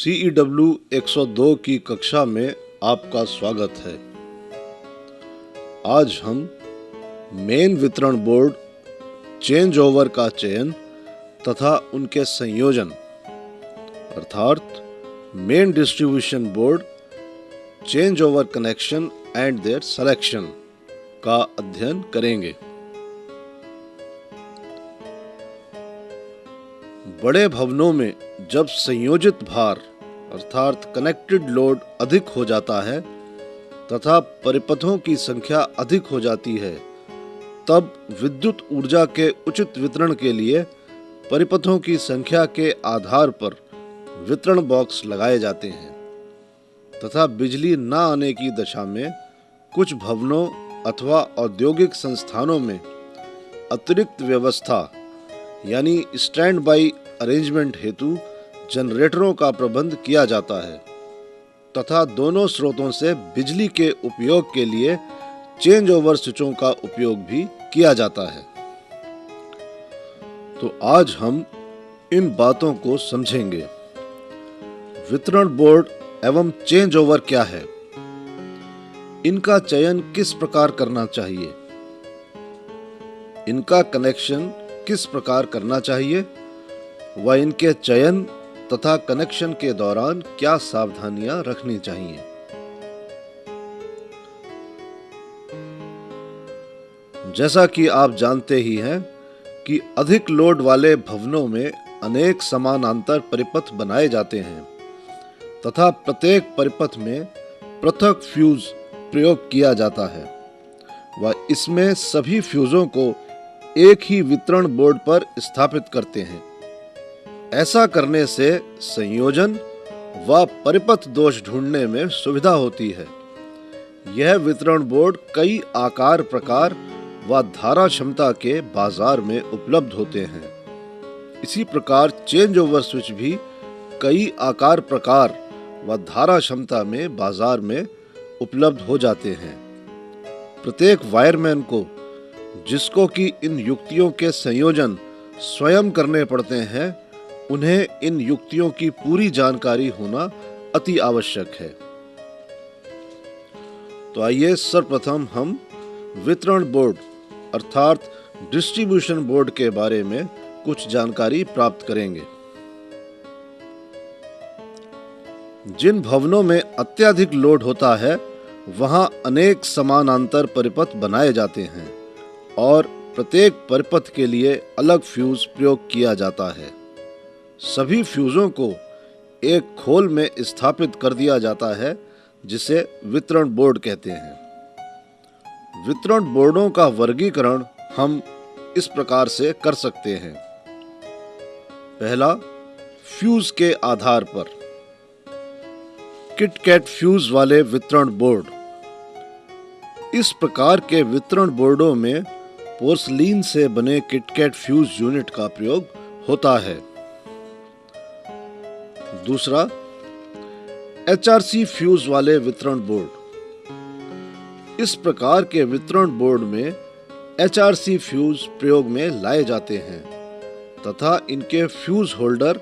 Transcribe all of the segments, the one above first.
CEW 102 की कक्षा में आपका स्वागत है। आज हम मेन वितरण बोर्ड चेंज ओवर का चयन तथा उनके संयोजन अर्थात main distribution board change over connection and their selection का अध्ययन करेंगे। बड़े भवनों में जब संयोजित भार अर्थात कनेक्टेड लोड अधिक हो जाता है तथा परिपथों की संख्या अधिक हो जाती है, तब विद्युत ऊर्जा के उचित वितरण के लिए परिपथों की संख्या के आधार पर वितरण बॉक्स लगाए जाते हैं तथा बिजली न आने की दशा में कुछ भवनों अथवा औद्योगिक संस्थानों में अतिरिक्त व्यवस्था यानी स्टैंड बाई अरेंजमेंट हेतु जनरेटरों का प्रबंध किया जाता है तथा दोनों स्रोतों से बिजली के उपयोग के लिए चेंज ओवर स्विचों का उपयोग भी किया जाता है। तो आज हम इन बातों को समझेंगे। वितरण बोर्ड एवं चेंज ओवर क्या है, इनका चयन किस प्रकार करना चाहिए, इनका कनेक्शन किस प्रकार करना चाहिए व इनके चयन तथा कनेक्शन के दौरान क्या सावधानियां रखनी चाहिए। जैसा कि आप जानते ही हैं कि अधिक लोड वाले भवनों में अनेक समानांतर परिपथ बनाए जाते हैं तथा प्रत्येक परिपथ में पृथक फ्यूज प्रयोग किया जाता है व इसमें सभी फ्यूजों को एक ही वितरण बोर्ड पर स्थापित करते हैं। ऐसा करने से संयोजन व परिपथ दोष ढूंढने में सुविधा होती है। यह वितरण बोर्ड कई आकार प्रकार व धारा क्षमता के बाजार में उपलब्ध होते हैं। इसी प्रकार चेंज ओवर स्विच भी कई आकार प्रकार व धारा क्षमता में बाजार में उपलब्ध हो जाते हैं। प्रत्येक वायरमैन को, जिसको कि इन युक्तियों के संयोजन स्वयं करने पड़ते हैं, उन्हें इन युक्तियों की पूरी जानकारी होना अति आवश्यक है। तो आइए सर्वप्रथम हम वितरण बोर्ड अर्थात डिस्ट्रीब्यूशन बोर्ड के बारे में कुछ जानकारी प्राप्त करेंगे। जिन भवनों में अत्यधिक लोड होता है वहां अनेक समानांतर परिपथ बनाए जाते हैं और प्रत्येक परिपथ के लिए अलग फ्यूज प्रयोग किया जाता है। सभी फ्यूजों को एक खोल में स्थापित कर दिया जाता है जिसे वितरण बोर्ड कहते हैं। वितरण बोर्डों का वर्गीकरण हम इस प्रकार से कर सकते हैं। पहला, फ्यूज के आधार पर। किट-कैट फ्यूज वाले वितरण बोर्ड। इस प्रकार के वितरण बोर्डों में पोर्सलीन से बने किट-कैट फ्यूज यूनिट का प्रयोग होता है। दूसरा, HRC फ्यूज वाले वितरण बोर्ड। इस प्रकार के वितरण बोर्ड में HRC फ्यूज प्रयोग में लाए जाते हैं तथा इनके फ्यूज होल्डर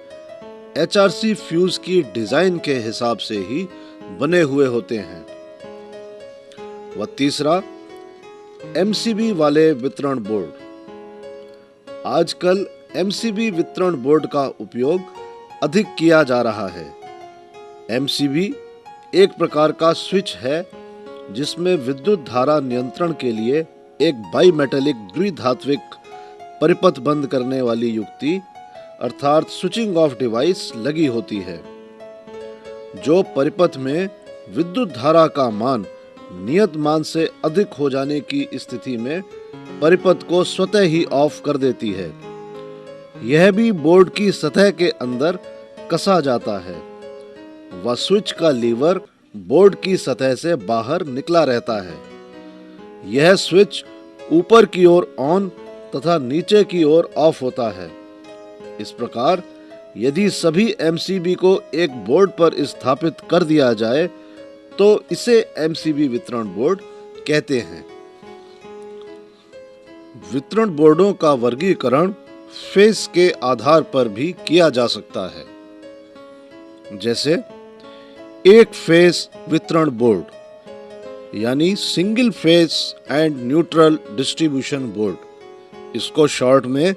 HRC फ्यूज की डिजाइन के हिसाब से ही बने हुए होते हैं। व तीसरा, MCB वाले वितरण बोर्ड। आजकल MCB वितरण बोर्ड का उपयोग अधिक किया जा रहा है। MCB एक प्रकार का स्विच है जिसमें विद्युत धारा नियंत्रण के लिए एक बाईमेटेलिक द्विधात्विक परिपथ बंद करने वाली युक्ति अर्थात स्विचिंग ऑफ डिवाइस लगी होती है। जो परिपथ में विद्युत धारा का मान नियत मान से अधिक हो जाने की स्थिति में परिपथ को स्वतः ही ऑफ कर देती है। यह भी बोर्ड की सतह के अंदर कसा जाता है व स्विच का लीवर बोर्ड की सतह से बाहर निकला रहता है। यह स्विच ऊपर की ओर ऑन तथा नीचे की ओर ऑफ होता है। इस प्रकार यदि सभी MCB को एक बोर्ड पर स्थापित कर दिया जाए तो इसे MCB वितरण बोर्ड कहते हैं। वितरण बोर्डों का वर्गीकरण फेस के आधार पर भी किया जा सकता है। जैसे एक फेस वितरण बोर्ड यानी single phase and neutral distribution board, इसको शॉर्ट में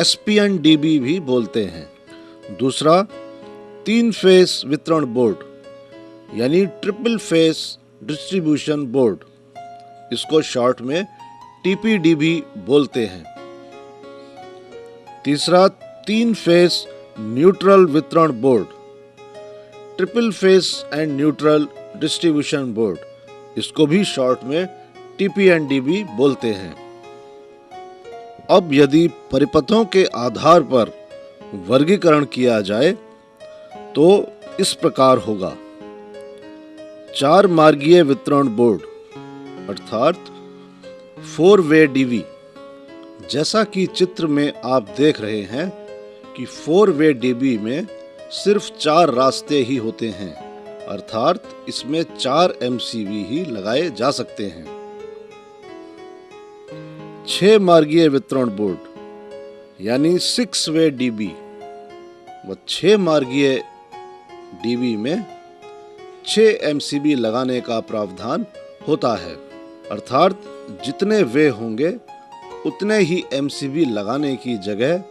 SPNDB भी बोलते हैं। दूसरा, 3 फेस वितरण बोर्ड यानी ट्रिपल फेस डिस्ट्रीब्यूशन बोर्ड, इसको शॉर्ट में TPDB बोलते हैं। तीसरा, 3 फेस न्यूट्रल वितरण board, triple face and neutral distribution board, इसको भी शॉर्ट में TPNDB बोलते हैं। अब यदि परिपथों के आधार पर वर्गीकरण किया जाए तो इस प्रकार होगा। 4 मार्गीय वितरण बोर्ड अर्थात 4 वे DB, जैसा कि चित्र में आप देख रहे हैं कि 4 वे DB में सिर्फ 4 रास्ते ही होते हैं, अर्थात इसमें 4 MCB ही लगाए जा सकते हैं। 6 मार्गीय वितरण बोर्ड यानी 6 वे DB व 6 मार्गीय DB में 6 MCB लगाने का प्रावधान होता है, अर्थात जितने वे होंगे उतने ही MCB लगाने की जगह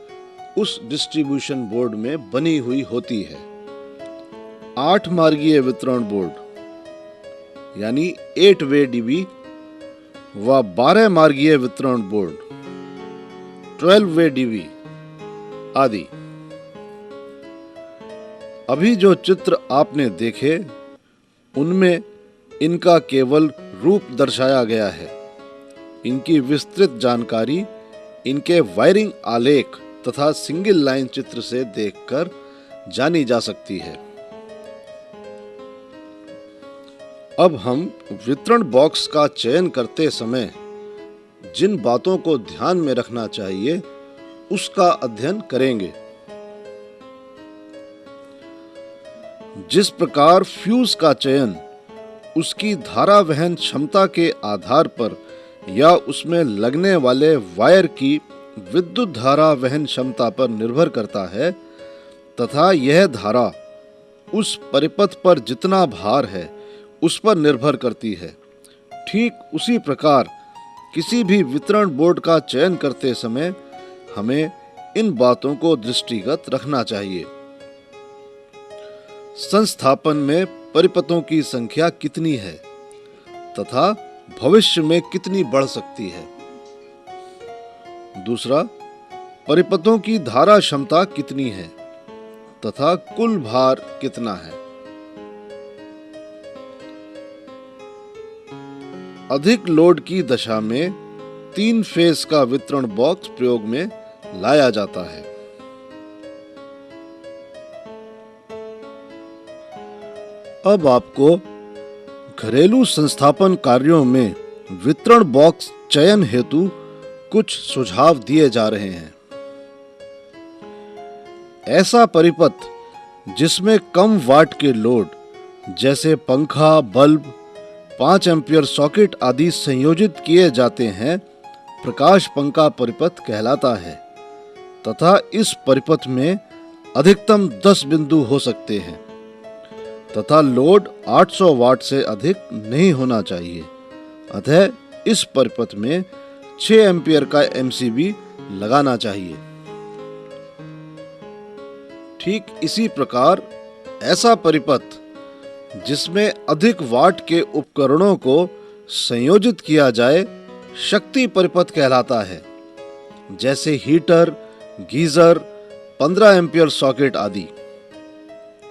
उस डिस्ट्रीब्यूशन बोर्ड में बनी हुई होती है। 8 मार्गीय वितरण बोर्ड यानी 8 वे DB व 12 मार्गीय वितरण बोर्ड 12 वे DB आदि। अभी जो चित्र आपने देखे उनमें इनका केवल रूप दर्शाया गया है। इनकी विस्तृत जानकारी इनके वायरिंग आलेख तथा सिंगल लाइन चित्र से देखकर जानी जा सकती है। अब हम वितरण बॉक्स का चयन करते समय जिन बातों को ध्यान में रखना चाहिए उसका अध्ययन करेंगे। जिस प्रकार फ्यूज का चयन उसकी धारा वहन क्षमता के आधार पर या उसमें लगने वाले वायर की विद्युत धारा वहन क्षमता पर निर्भर करता है तथा यह धारा उस परिपथ पर जितना भार है उस पर निर्भर करती है, ठीक उसी प्रकार किसी भी वितरण बोर्ड का चयन करते समय हमें इन बातों को दृष्टिगत रखना चाहिए। संस्थापन में परिपथों की संख्या कितनी है तथा भविष्य में कितनी बढ़ सकती है। दूसरा, परिपथों की धारा क्षमता कितनी है तथा कुल भार कितना है। अधिक लोड की दशा में 3 फेस का वितरण बॉक्स प्रयोग में लाया जाता है। अब आपको घरेलू संस्थापन कार्यों में वितरण बॉक्स चयन हेतु कुछ सुझाव दिए जा रहे हैं। ऐसा परिपथ जिसमें कम वाट के लोड जैसे पंखा, बल्ब, 5 एम्पीयर सॉकेट आदि संयोजित किए जाते हैं प्रकाश पंखा परिपथ कहलाता है तथा इस परिपथ में अधिकतम 10 बिंदु हो सकते हैं तथा लोड 800 वाट से अधिक नहीं होना चाहिए। अतः इस परिपथ में 6 एम्पीयर का MCB लगाना चाहिए। ठीक इसी प्रकार ऐसा परिपथ जिसमें अधिक वाट के उपकरणों को संयोजित किया जाए शक्ति परिपथ कहलाता है, जैसे हीटर, गीजर, 15 एम्पीयर सॉकेट आदि।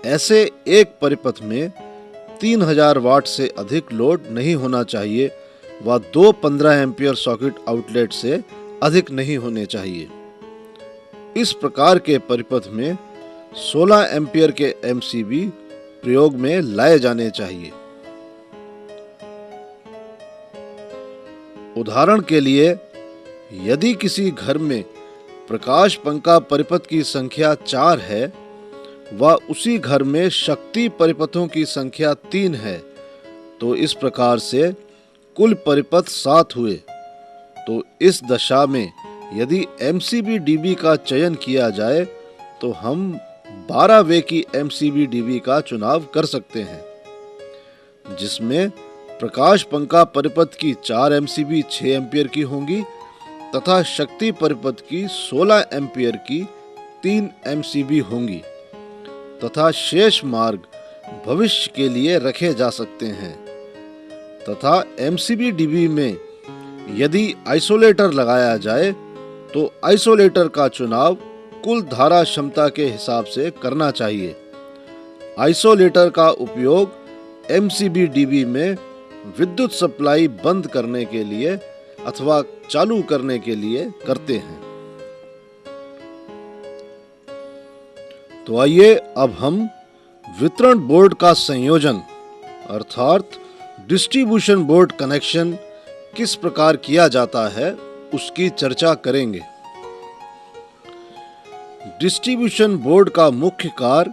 ऐसे एक परिपथ में 3000 वाट से अधिक लोड नहीं होना चाहिए व 2 15 एम्पीयर सॉकेट आउटलेट से अधिक नहीं होने चाहिए। इस प्रकार के परिपथ में 16 एम्पीयर के MCB प्रयोग में लाए जाने चाहिए। उदाहरण के लिए, यदि किसी घर में प्रकाश पंखा परिपथ की संख्या 4 है व उसी घर में शक्ति परिपथों की संख्या 3 है, तो इस प्रकार से कुल परिपथ 7 हुए। तो इस दशा में यदि MCB DB का चयन किया जाए तो हम 12 वे की MCB-DB का चुनाव कर सकते हैं, जिसमें प्रकाश पंखा परिपथ की 4 MCB 6 एम्पियर की होंगी तथा शक्ति परिपथ की 16 एम्पियर की 3 MCB होंगी तथा शेष मार्ग भविष्य के लिए रखे जा सकते हैं तथा MCB-DB में यदि आइसोलेटर लगाया जाए तो आइसोलेटर का चुनाव कुल धारा क्षमता के हिसाब से करना चाहिए। आइसोलेटर का उपयोग MCB-DB में विद्युत सप्लाई बंद करने के लिए अथवा चालू करने के लिए करते हैं। तो आइए अब हम वितरण बोर्ड का संयोजन अर्थात डिस्ट्रीब्यूशन बोर्ड कनेक्शन किस प्रकार किया जाता है उसकी चर्चा करेंगे। डिस्ट्रीब्यूशन बोर्ड का मुख्य कार्य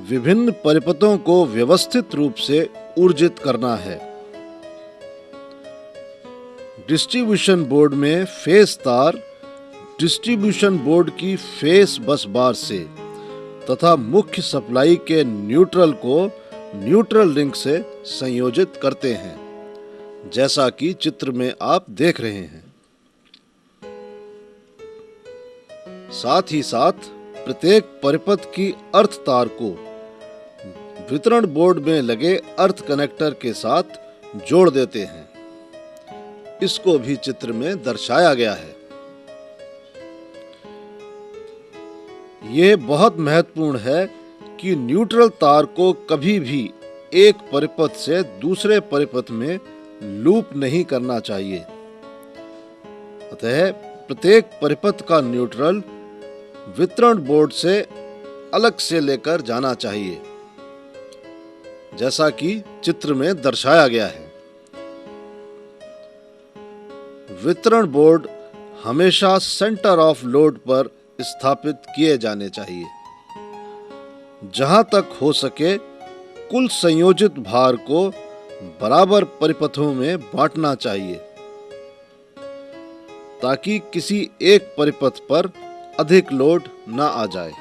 विभिन्न परिपथों को व्यवस्थित रूप से ऊर्जित करना है। डिस्ट्रीब्यूशन बोर्ड में फेस तार डिस्ट्रीब्यूशन बोर्ड की फेस बस बार से तथा मुख्य सप्लाई के न्यूट्रल को न्यूट्रल रिंग से संयोजित करते हैं, जैसा कि चित्र में आप देख रहे हैं। साथ ही साथ प्रत्येक परिपथ की अर्थ तार को वितरण बोर्ड में लगे अर्थ कनेक्टर के साथ जोड़ देते हैं। इसको भी चित्र में दर्शाया गया है। यह बहुत महत्वपूर्ण है कि न्यूट्रल तार को कभी भी एक परिपथ से दूसरे परिपथ में लूप नहीं करना चाहिए। अतः प्रत्येक परिपथ का न्यूट्रल वितरण बोर्ड से अलग से लेकर जाना चाहिए, जैसा कि चित्र में दर्शाया गया है। वितरण बोर्ड हमेशा सेंटर ऑफ लोड पर स्थापित किए जाने चाहिए। जहां तक हो सके कुल संयोजित भार को बराबर परिपथों में बांटना चाहिए, ताकि किसी एक परिपथ पर अधिक लोड न आ जाए।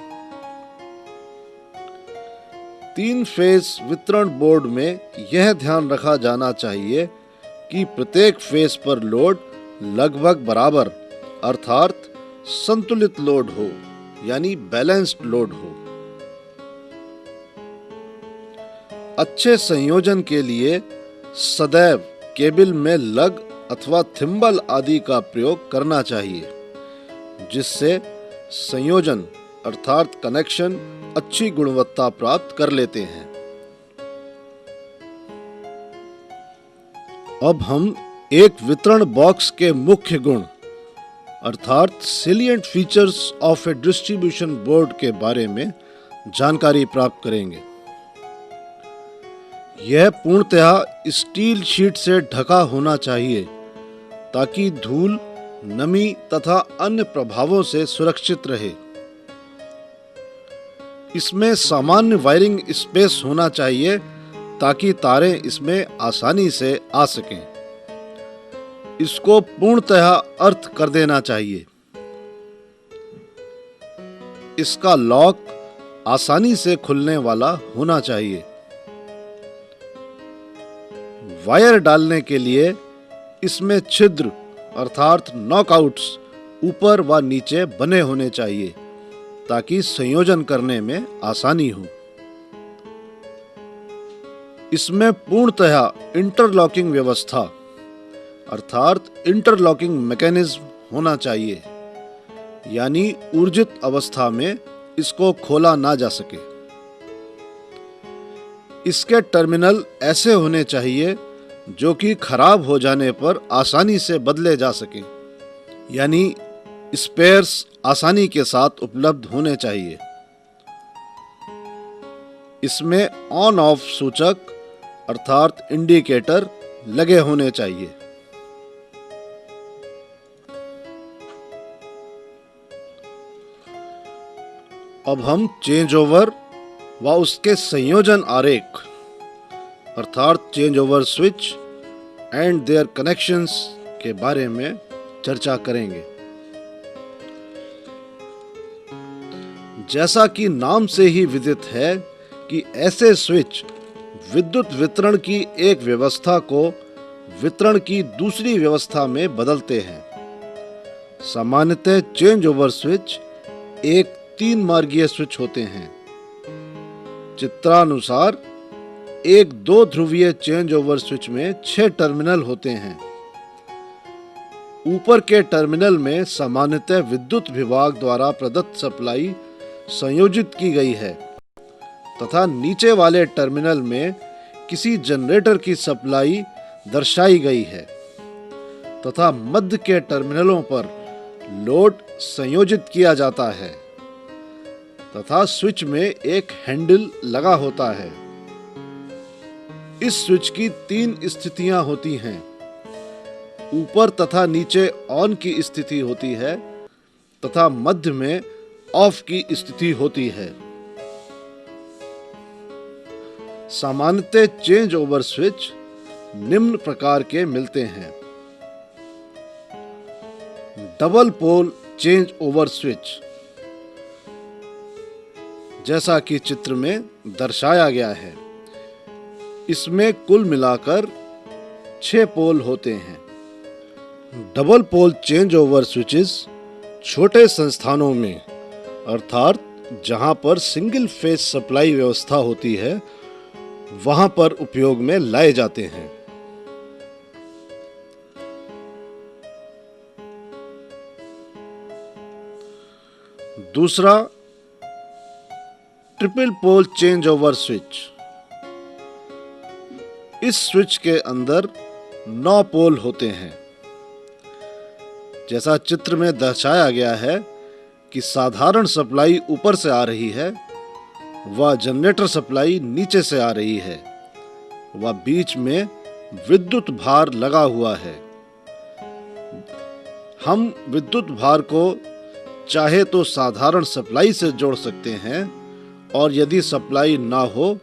3 फेज वितरण बोर्ड में यह ध्यान रखा जाना चाहिए कि प्रत्येक फेज पर लोड लगभग बराबर अर्थात संतुलित लोड हो, यानी बैलेंस्ड लोड हो। अच्छे संयोजन के लिए सदैव केबल में लग अथवा थिम्बल आदि का प्रयोग करना चाहिए, जिससे संयोजन अर्थात कनेक्शन अच्छी गुणवत्ता प्राप्त कर लेते हैं। अब हम एक वितरण बॉक्स के मुख्य गुण अर्थात salient features of A distribution board के बारे में जानकारी प्राप्त करेंगे। यह पूर्णतः स्टील शीट से ढका होना चाहिए ताकि धूल, नमी तथा अन्य प्रभावों से सुरक्षित रहे। इसमें सामान्य वायरिंग स्पेस होना चाहिए ताकि तारें इसमें आसानी से आ सकें। इसको पूर्णतः अर्थ कर देना चाहिए। इसका लॉक आसानी से खुलने वाला होना चाहिए। वायर डालने के लिए इसमें छिद्र अर्थात नॉकआउट्स ऊपर व नीचे बने होने चाहिए ताकि संयोजन करने में आसानी हो। इसमें पूर्णतः इंटरलॉकिंग व्यवस्था अर्थात इंटरलॉकिंग मैकेनिज्म होना चाहिए, यानी ऊर्जित अवस्था में इसको खोला ना जा सके। इसके टर्मिनल ऐसे होने चाहिए जो कि खराब हो जाने पर आसानी से बदले जा सके, यानी स्पेयर्स आसानी के साथ उपलब्ध होने चाहिए। इसमें ऑन ऑफ सूचक अर्थात इंडिकेटर लगे होने चाहिए। अब हम चेंज ओवर व उसके संयोजन आरेख अर्थात change over switch and their connections के बारे में चर्चा करेंगे। जैसा कि नाम से ही विदित है कि ऐसे स्विच विद्युत वितरण की एक व्यवस्था को वितरण की दूसरी व्यवस्था में बदलते हैं। सामान्यतः चेंज ओवर स्विच एक 3 मार्गीय स्विच होते हैं। चित्रानुसार एक 2 ध्रुवीय चेंज ओवर स्विच में 6 टर्मिनल होते हैं। ऊपर के टर्मिनल में सामान्यतः विद्युत विभाग द्वारा प्रदत्त सप्लाई संयोजित की गई है तथा नीचे वाले टर्मिनल में किसी जनरेटर की सप्लाई दर्शाई गई है तथा मध्य के टर्मिनलों पर लोड संयोजित किया जाता है तथा स्विच में एक हैंडल लगा होता है। इस स्विच की 3 स्थितियां होती हैं। ऊपर तथा नीचे ऑन की स्थिति होती है तथा मध्य में ऑफ की स्थिति होती है। सामान्यतः चेंज ओवर स्विच निम्न प्रकार के मिलते हैं। Double pole change over switch, जैसा कि चित्र में दर्शाया गया है। इसमें कुल मिलाकर 6 पोल होते हैं। Double pole change over switches छोटे संस्थानों में अर्थात जहां पर सिंगल फेज सप्लाई व्यवस्था होती है वहां पर उपयोग में लाए जाते हैं। दूसरा, triple pole change over switch. इस स्विच के अंदर 9 पोल होते हैं। जैसा चित्र में दर्शाया गया है कि साधारण सप्लाई ऊपर से आ रही है व जनरेटर सप्लाई नीचे से आ रही है व बीच में विद्युत भार लगा हुआ है। हम विद्युत भार को चाहे तो साधारण सप्लाई से जोड़ सकते हैं और यदि सप्लाई ना हो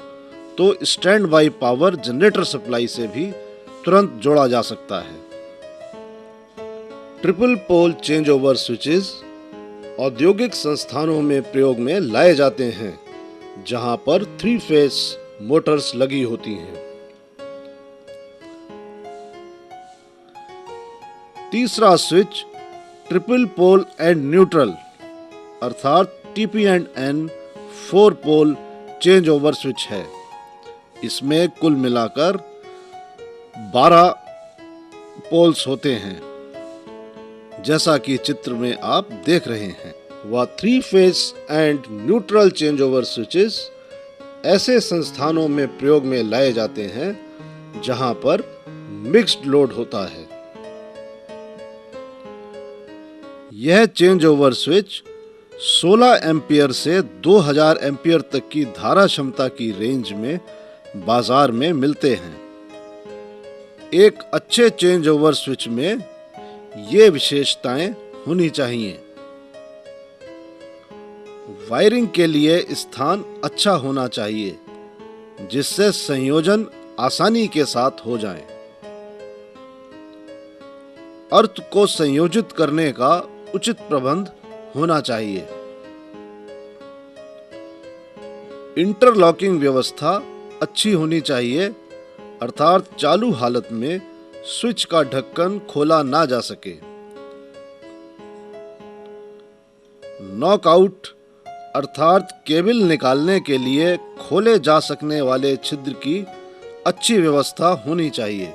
तो standby power generator supply से भी तुरंत जोड़ा जा सकता है। Triple pole change over switches औद्योगिक संस्थानों में प्रयोग में लाए जाते हैं जहां पर 3 फेज मोटर्स लगी होती हैं। तीसरा switch triple pole and neutral अर्थात TP&N 4 पोल चेंज ओवर स्विच है। इसमें कुल मिलाकर 12 पोल्स होते हैं, जैसा कि चित्र में आप देख रहे हैं। वह 3 phase and neutral change over switches ऐसे संस्थानों में प्रयोग में लाए जाते हैं जहां पर मिक्स्ड लोड होता है। यह चेंज ओवर स्विच 16 एम्पियर से 2000 एम्पियर तक की धारा क्षमता की रेंज में बाजार में मिलते हैं। एक अच्छे चेंज ओवर स्विच में ये विशेषताएं होनी चाहिए। वायरिंग के लिए स्थान अच्छा होना चाहिए जिससे संयोजन आसानी के साथ हो जाए। अर्थ को संयोजित करने का उचित प्रबंध होना चाहिए। इंटरलॉकिंग व्यवस्था अच्छी होनी चाहिए अर्थात चालू हालत में स्विच का ढक्कन खोला ना जा सके। नॉकआउट अर्थात केबल निकालने के लिए खोले जा सकने वाले छिद्र की अच्छी व्यवस्था होनी चाहिए।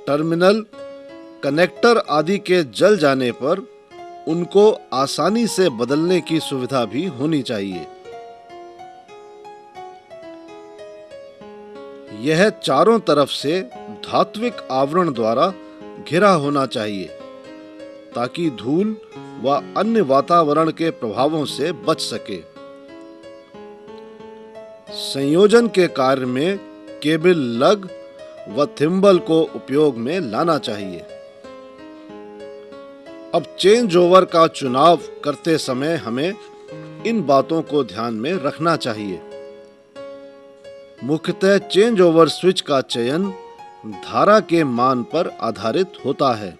टर्मिनल, कनेक्टर आदि के जल जाने पर उनको आसानी से बदलने की सुविधा भी होनी चाहिए। यह चारों तरफ से धात्विक आवरण द्वारा घिरा होना चाहिए ताकि धूल व अन्य वातावरण के प्रभावों से बच सके। संयोजन के कार्य में केबल लग व थिम्बल को उपयोग में लाना चाहिए। अब चेंज ओवर का चुनाव करते समय हमें इन बातों को ध्यान में रखना चाहिए। मुख्यतः चेंज ओवर स्विच का चयन धारा के मान पर आधारित होता है,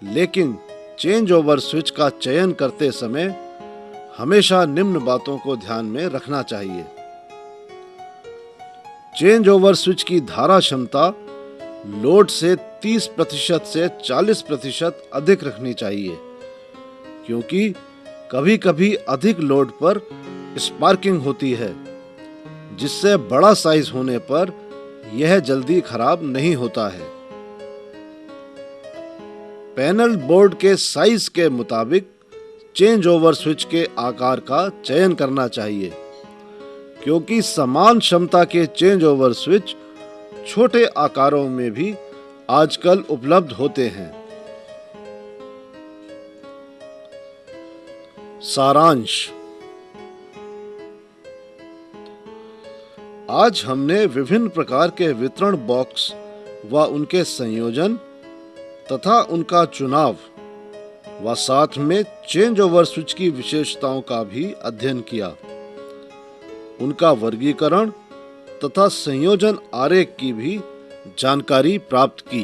लेकिन चेंज ओवर स्विच का चयन करते समय हमेशा निम्न बातों को ध्यान में रखना चाहिए। चेंज ओवर स्विच की धारा क्षमता लोड से 30% से 40% अधिक रखनी चाहिए, क्योंकि कभी-कभी अधिक लोड पर स्पार्किंग होती है, जिससे बड़ा साइज होने पर यह जल्दी खराब नहीं होता है। पैनल बोर्ड के साइज के मुताबिक चेंज ओवर स्विच के आकार का चयन करना चाहिए, क्योंकि समान क्षमता के चेंज ओवर स्विच छोटे आकारों में भी आजकल उपलब्ध होते हैं। सारांश। आज हमने विभिन्न प्रकार के वितरण बॉक्स व उनके संयोजन तथा उनका चुनाव व साथ में चेंज ओवर स्विच की विशेषताओं का भी अध्ययन किया, उनका वर्गीकरण तथा संयोजन आरेख की भी जानकारी प्राप्त की।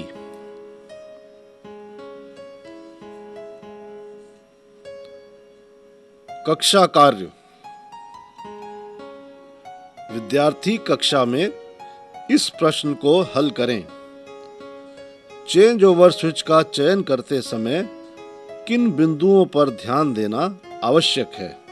कक्षा कार्य। विद्यार्थी कक्षा में इस प्रश्न को हल करें। चेंज ओवर स्विच का चयन करते समय किन बिंदुओं पर ध्यान देना आवश्यक है?